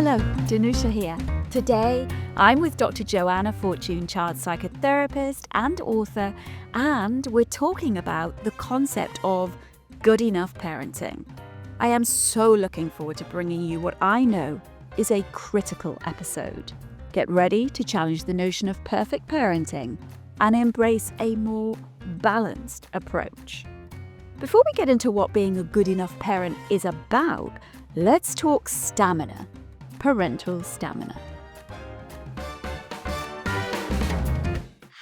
Hello, Danusia here. Today, I'm with Dr Joanna Fortune, child psychotherapist and author, and we're talking about the concept of good enough parenting. I am so looking forward to bringing you what I know is a critical episode. Get ready to challenge the notion of perfect parenting and embrace a more balanced approach. Before we get into what being a good enough parent is about, let's talk stamina, parental stamina.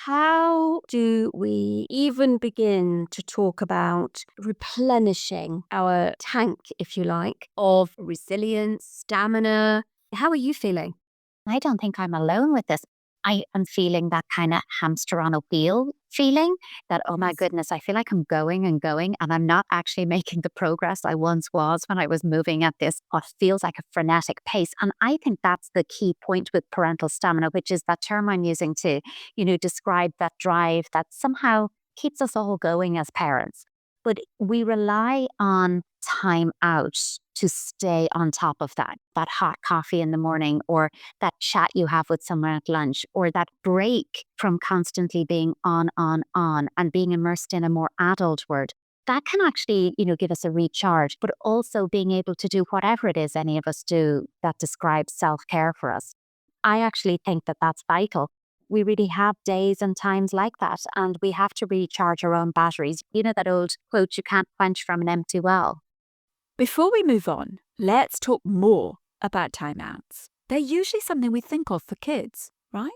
How do we even begin to talk about replenishing our tank, if you like, of resilience, stamina? How are you feeling? I don't think I'm alone with this. I am feeling that kind of hamster on a wheel feeling that, oh my goodness, I feel like I'm going and I'm not actually making the progress I once was when I was moving at this, what feels like a frenetic pace. And I think that's the key point with parental stamina, which is that term I'm using to, describe that drive that somehow keeps us all going as parents. But we rely on time out to stay on top of that hot coffee in the morning, or that chat you have with someone at lunch, or that break from constantly being on, and being immersed in a more adult world. That can actually, give us a recharge, but also being able to do whatever it is any of us do that describes self-care for us. I actually think that that's vital. We really have days and times like that, and we have to recharge our own batteries. You know that old quote, you can't quench from an empty well. Before we move on, let's talk more about timeouts. They're usually something we think of for kids, right?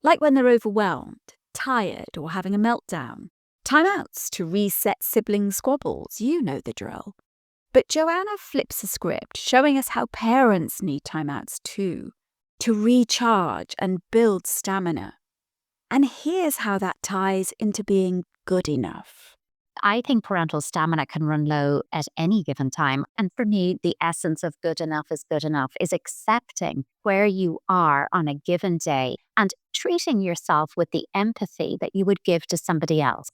Like when they're overwhelmed, tired, or having a meltdown. Timeouts to reset sibling squabbles, you know the drill. But Joanna flips the script, showing us how parents need timeouts too, to recharge and build stamina. And here's how that ties into being good enough. I think parental stamina can run low at any given time. And for me, the essence of good enough is accepting where you are on a given day and treating yourself with the empathy that you would give to somebody else.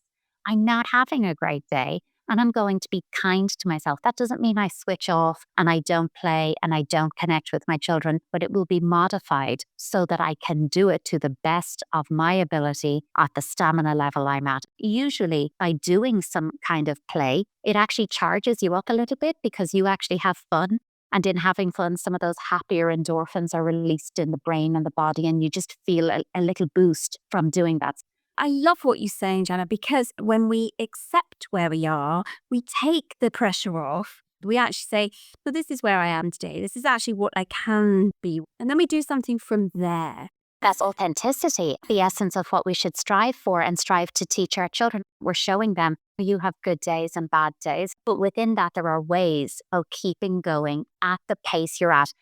I'm not having a great day, and I'm going to be kind to myself. That doesn't mean I switch off and I don't play and I don't connect with my children, but it will be modified so that I can do it to the best of my ability at the stamina level I'm at. Usually by doing some kind of play, it actually charges you up a little bit because you actually have fun. And in having fun, some of those happier endorphins are released in the brain and the body, and you just feel a little boost from doing that. I love what you're saying, Jana, because when we accept where we are, we take the pressure off. We actually say, so this is where I am today. This is actually what I can be. And then we do something from there. That's authenticity, the essence of what we should strive for and strive to teach our children. We're showing them you have good days and bad days, but within that, there are ways of keeping going at the pace you're at.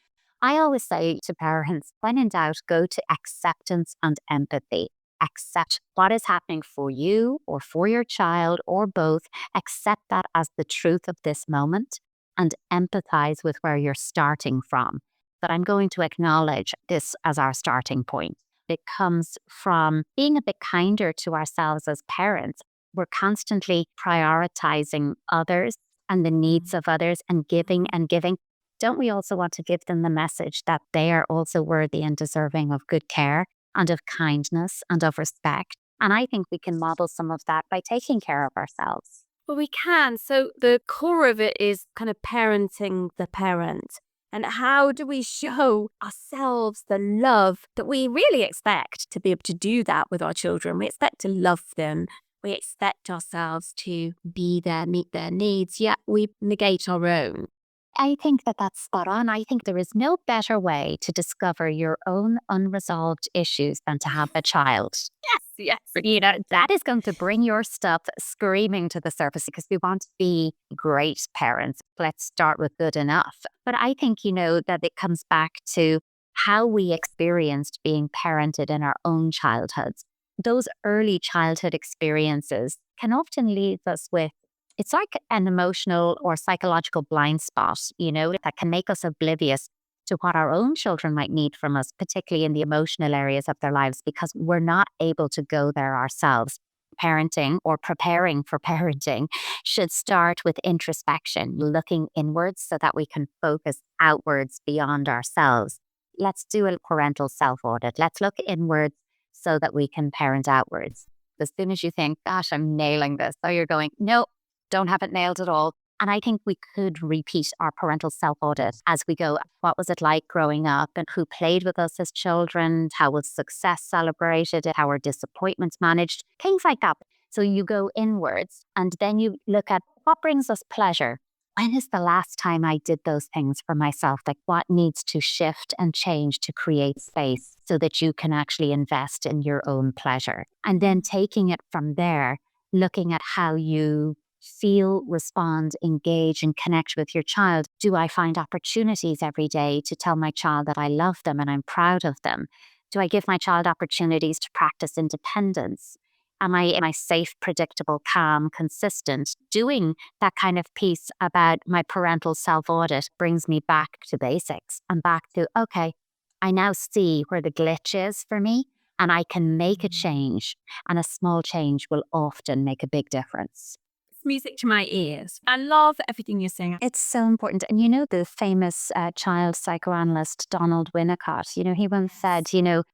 I always say to parents, when in doubt, go to acceptance and empathy. Accept what is happening for you or for your child or both. Accept that as the truth of this moment and empathize with where you're starting from. But I'm going to acknowledge this as our starting point. It comes from being a bit kinder to ourselves as parents. We're constantly prioritizing others and the needs of others and giving and giving. Don't we also want to give them the message that they are also worthy and deserving of good care and of kindness and of respect? And I think we can model some of that by taking care of ourselves. Well, we can. So the core of it is kind of parenting the parent. And how do we show ourselves the love that we really expect to be able to do that with our children? We expect to love them. We expect ourselves to be there, meet their needs, yet we negate our own. I think that that's spot on. I think there is no better way to discover your own unresolved issues than to have a child. Yes. That is going to bring your stuff screaming to the surface because we want to be great parents. Let's start with good enough. But I think, that it comes back to how we experienced being parented in our own childhoods. Those early childhood experiences can often leave us with, it's like an emotional or psychological blind spot, that can make us oblivious to what our own children might need from us, particularly in the emotional areas of their lives, because we're not able to go there ourselves. parenting or preparing for parenting should start with introspection, looking inwards so that we can focus outwards beyond ourselves. Let's do a parental self-audit. Let's look inwards so that we can parent outwards. As soon as you think, gosh, I'm nailing this, so you're going, no, don't have it nailed at all. And I think we could repeat our parental self-audit as we go. What was it like growing up, and who played with us as children? How was success celebrated? How were disappointments managed? Things like that. So you go inwards and then you look at what brings us pleasure. When is the last time I did those things for myself? Like, what needs to shift and change to create space so that you can actually invest in your own pleasure? And then taking it from there, looking at how you feel, respond, engage, and connect with your child. Do I find opportunities every day to tell my child that I love them and I'm proud of them? Do I give my child opportunities to practice independence? Am I safe, predictable, calm, consistent? Doing that kind of piece about my parental self-audit brings me back to basics and back to, okay, I now see where the glitch is for me and I can make a change. And a small change will often make a big difference. Music to my ears. I love everything you're saying. It's so important. And you know, the famous child psychoanalyst Donald Winnicott, he once said,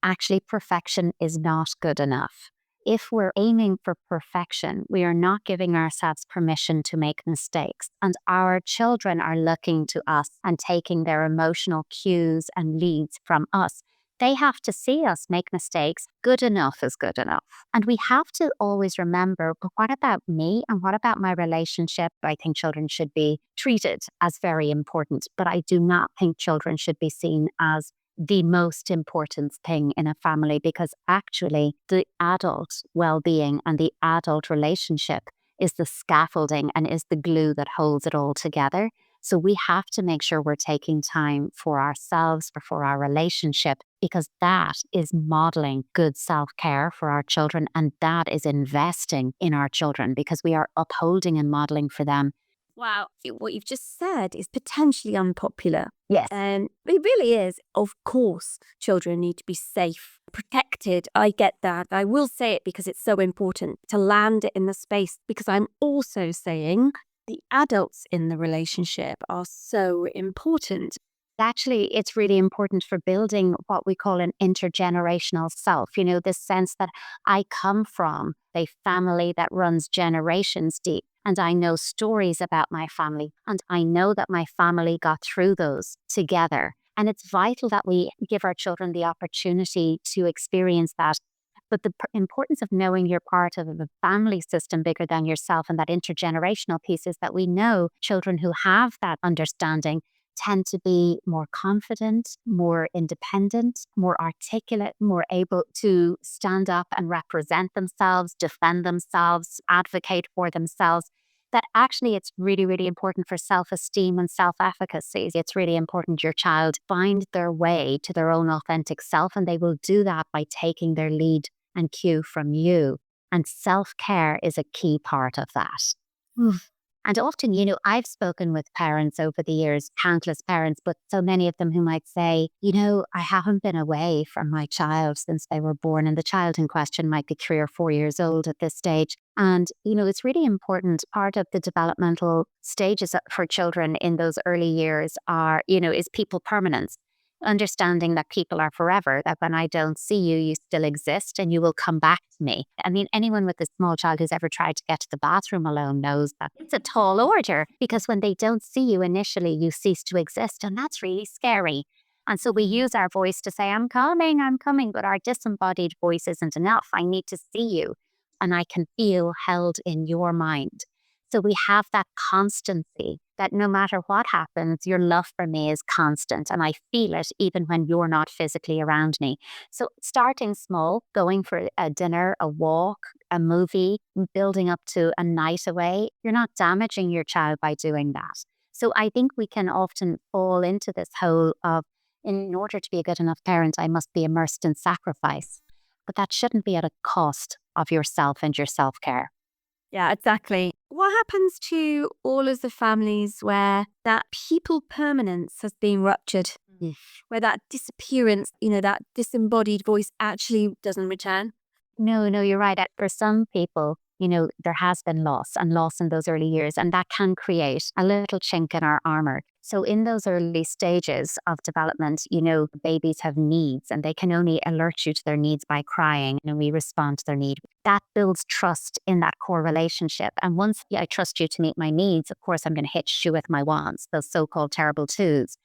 actually perfection is not good enough. If we're aiming for perfection, we are not giving ourselves permission to make mistakes. And our children are looking to us and taking their emotional cues and leads from us. They have to see us make mistakes. Good enough is good enough. And we have to always remember, but what about me and what about my relationship? I think children should be treated as very important, but I do not think children should be seen as the most important thing in a family, because actually the adult well-being and the adult relationship is the scaffolding and is the glue that holds it all together. So we have to make sure we're taking time for ourselves or for our relationship, because that is modeling good self-care for our children, and that is investing in our children because we are upholding and modeling for them. Wow, what you've just said is potentially unpopular. Yes. And it really is. Of course, children need to be safe, protected. I get that. I will say it because it's so important to land it in the space, because I'm also saying the adults in the relationship are so important. Actually, it's really important for building what we call an intergenerational self. This sense that I come from a family that runs generations deep, and I know stories about my family, and I know that my family got through those together. And it's vital that we give our children the opportunity to experience that. But the importance of knowing you're part of a family system bigger than yourself, and that intergenerational piece, is that we know children who have that understanding tend to be more confident, more independent, more articulate, more able to stand up and represent themselves, defend themselves, advocate for themselves. That actually it's really, really important for self-esteem and self-efficacy. It's really important your child find their way to their own authentic self, and they will do that by taking their lead and cue from you. And self-care is a key part of that. And often, I've spoken with parents over the years, countless parents, but so many of them who might say, I haven't been away from my child since they were born. And the child in question might be 3 or 4 years old at this stage. And, it's really important. Part of the developmental stages for children in those early years is people permanence. Understanding that people are forever, that when I don't see you, you still exist and you will come back to me. I mean, anyone with a small child who's ever tried to get to the bathroom alone knows that it's a tall order, because when they don't see you initially, you cease to exist. And that's really scary. And so we use our voice to say, I'm coming, but our disembodied voice isn't enough. I need to see you and I can feel held in your mind. So we have that constancy, that no matter what happens, your love for me is constant and I feel it even when you're not physically around me. So starting small, going for a dinner, a walk, a movie, building up to a night away, you're not damaging your child by doing that. So I think we can often fall into this hole of, in order to be a good enough parent, I must be immersed in sacrifice. But that shouldn't be at a cost of yourself and your self-care. Yeah, exactly. What happens to all of the families where that people permanence has been ruptured, where that disappearance, that disembodied voice actually doesn't return? No, you're right. For some people, there has been loss and loss in those early years, and that can create a little chink in our armor. So in those early stages of development, babies have needs and they can only alert you to their needs by crying, and we respond to their need. That builds trust in that core relationship. And once I trust you to meet my needs, of course, I'm going to hit you with my wants, those so-called terrible twos.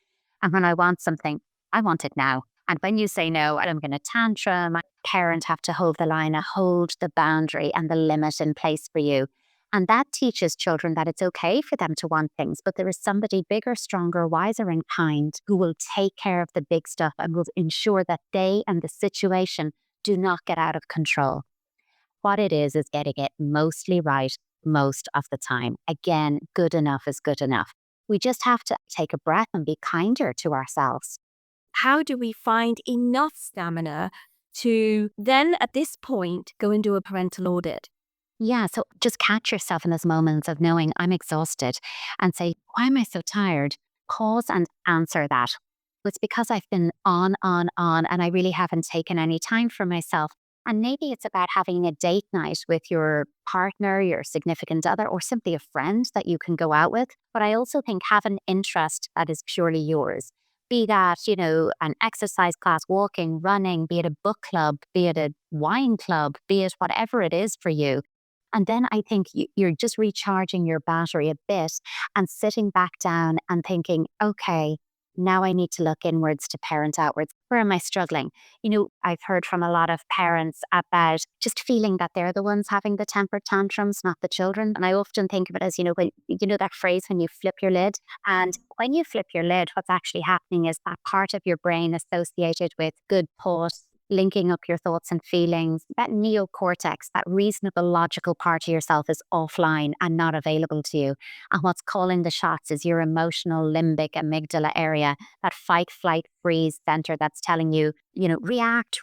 And when I want something, I want it now. And when you say no, I'm going to tantrum. Parent have to hold the line, hold the boundary and the limit in place for you. And that teaches children that it's okay for them to want things, but there is somebody bigger, stronger, wiser, and kind who will take care of the big stuff and will ensure that they and the situation do not get out of control. What it is getting it mostly right most of the time. Again, good enough is good enough. We just have to take a breath and be kinder to ourselves. How do we find enough stamina to then, at this point, go and do a parental audit? Yeah, so just catch yourself in those moments of knowing I'm exhausted and say, why am I so tired? Pause and answer that. It's because I've been on, and I really haven't taken any time for myself. And maybe it's about having a date night with your partner, your significant other, or simply a friend that you can go out with. But I also think have an interest that is purely yours. Be that, an exercise class, walking, running, be it a book club, be it a wine club, be it whatever it is for you. And then I think you're just recharging your battery a bit and sitting back down and thinking, okay, now I need to look inwards to parent outwards. Where am I struggling? I've heard from a lot of parents about just feeling that they're the ones having the temper tantrums, not the children. And I often think of it as, when that phrase, when you flip your lid. And when you flip your lid, what's actually happening is that part of your brain associated with good thought, linking up your thoughts and feelings, that neocortex, that reasonable, logical part of yourself is offline and not available to you. And what's calling the shots is your emotional limbic amygdala area, that fight, flight, freeze center that's telling you, react,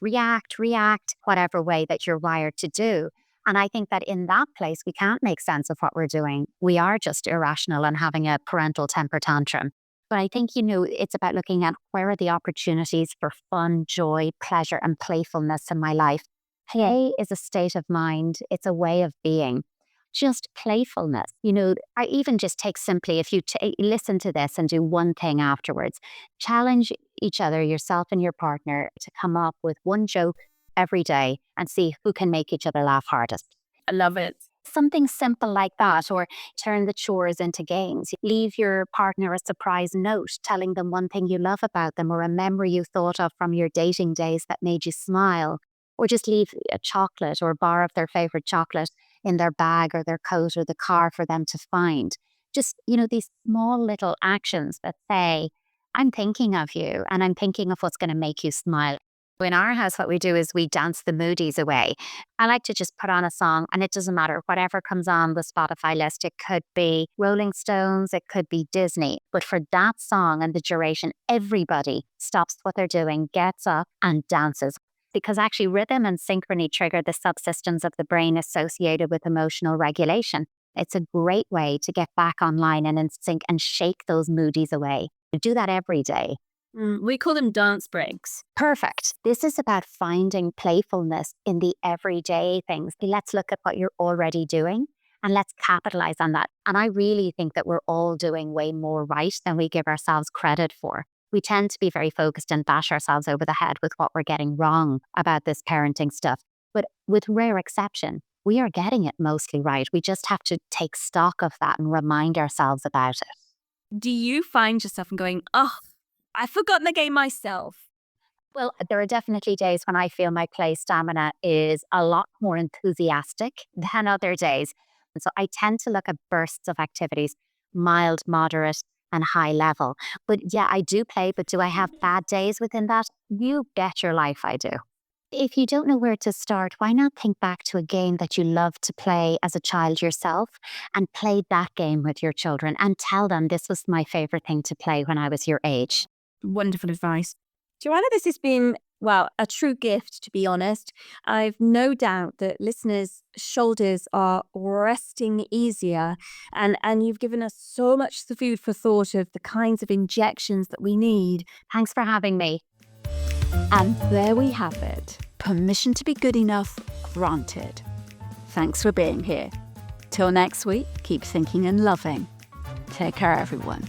whatever way that you're wired to do. And I think that in that place, we can't make sense of what we're doing. We are just irrational and having a parental temper tantrum. But I think, it's about looking at where are the opportunities for fun, joy, pleasure, and playfulness in my life. Play is a state of mind. It's a way of being. Just playfulness. I even just take simply, if you listen to this and do one thing afterwards, challenge each other, yourself and your partner, to come up with one joke every day and see who can make each other laugh hardest. I love it. Something simple like that, or turn the chores into games. Leave your partner a surprise note telling them one thing you love about them, or a memory you thought of from your dating days that made you smile. Or just leave a chocolate or a bar of their favorite chocolate in their bag or their coat or the car for them to find. Just, these small little actions that say, I'm thinking of you and I'm thinking of what's going to make you smile. In our house, what we do is we dance the moodies away. I like to just put on a song, and it doesn't matter whatever comes on the Spotify list. It could be Rolling Stones, it could be Disney. But for that song and the duration, everybody stops what they're doing, gets up and dances. Because actually rhythm and synchrony trigger the subsystems of the brain associated with emotional regulation. It's a great way to get back online and in sync and shake those moodies away. Do that every day. We call them dance breaks. Perfect. This is about finding playfulness in the everyday things. Let's look at what you're already doing and let's capitalize on that. And I really think that we're all doing way more right than we give ourselves credit for. We tend to be very focused and bash ourselves over the head with what we're getting wrong about this parenting stuff. But with rare exception, we are getting it mostly right. We just have to take stock of that and remind ourselves about it. Do you find yourself going, I've forgotten the game myself? Well, there are definitely days when I feel my play stamina is a lot more enthusiastic than other days. And so I tend to look at bursts of activities, mild, moderate, and high level. But yeah, I do play, but do I have bad days within that? You bet your life I do. If you don't know where to start, why not think back to a game that you loved to play as a child yourself and play that game with your children and tell them this was my favorite thing to play when I was your age. Wonderful advice. Joanna, this has been, a true gift, to be honest. I've no doubt that listeners' shoulders are resting easier, and you've given us so much food for thought of the kinds of injections that we need. Thanks for having me. And there we have it. Permission to be good enough granted. Thanks for being here. Till next week, keep thinking and loving. Take care, everyone.